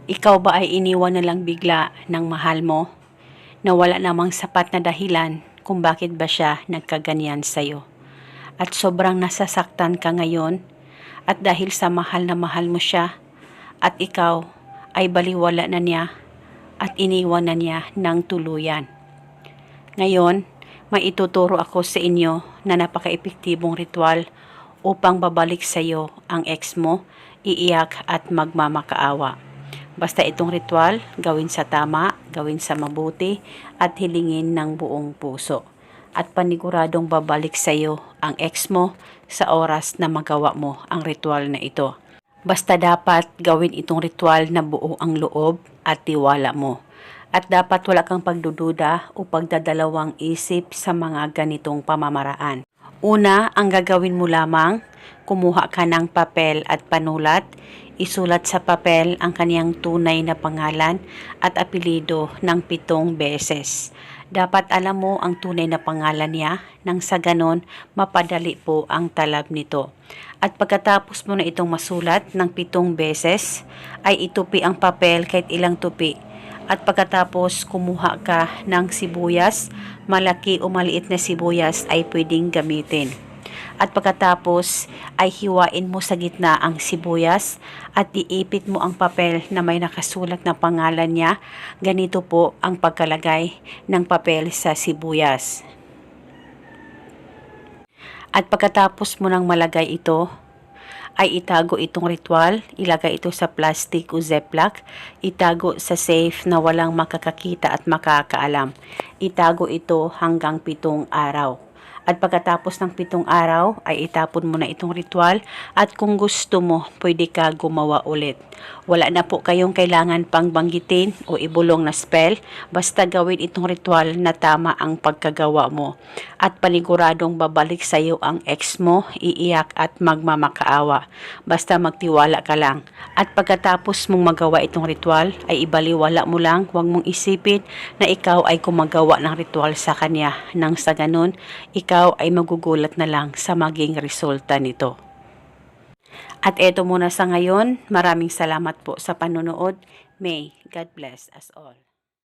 Ikaw ba ay iniwan na lang bigla ng mahal mo na wala namang sapat na dahilan kung bakit ba siya nagkaganyan sa'yo? At sobrang nasasaktan ka ngayon at dahil sa mahal na mahal mo siya at ikaw ay baliwala na niya at iniwan na niya ng tuluyan. Ngayon, may ituturo ako sa inyo na napaka-epektibong ritual upang babalik sa iyo ang ex mo, iiyak at magmamakaawa. Basta itong ritual, gawin sa tama, gawin sa mabuti, at hilingin ng buong puso. At paniguradong babalik sa iyo ang ex mo sa oras na magawa mo ang ritual na ito. Basta dapat gawin itong ritual na buo ang loob at tiwala mo. At dapat wala kang pagdududa o pagdadalawang isip sa mga ganitong pamamaraan. Una, ang gagawin mo lamang, kumuha ka ng papel at panulat, isulat sa papel ang kaniyang tunay na pangalan at apelido ng 7 beses. Dapat alam mo ang tunay na pangalan niya nang sa ganon mapadali po ang talab nito. At pagkatapos mo na itong masulat ng 7 beses, ay itupi ang papel kahit ilang tupi. At pagkatapos kumuha ka ng sibuyas, malaki o maliit na sibuyas ay pwedeng gamitin. At pagkatapos ay hiwain mo sa gitna ang sibuyas at iipit mo ang papel na may nakasulat na pangalan niya. Ganito po ang pagkalagay ng papel sa sibuyas. At pagkatapos mo nang malagay ito, ay itago itong ritual, ilagay ito sa plastic o ziplock, itago sa safe na walang makakakita at makakaalam. Itago ito hanggang 7 araw. At pagkatapos ng 7 araw, ay itapon mo na itong ritual at kung gusto mo, pwede ka gumawa ulit. Wala na po kayong kailangan pang banggitin o ibulong na spell, basta gawin itong ritual na tama ang pagkagawa mo. At paniguradong babalik sa iyo ang ex mo, iiyak at magmamakaawa. Basta magtiwala ka lang. At pagkatapos mong magawa itong ritual, ay ibaliwala mo lang, huwag mong isipin na ikaw ay gumagawa ng ritual sa kanya. Nang sa ganun, ikaw ay magugulat na lang sa maging resulta nito. At eto muna sa ngayon, maraming salamat po sa panonood. May God bless us all.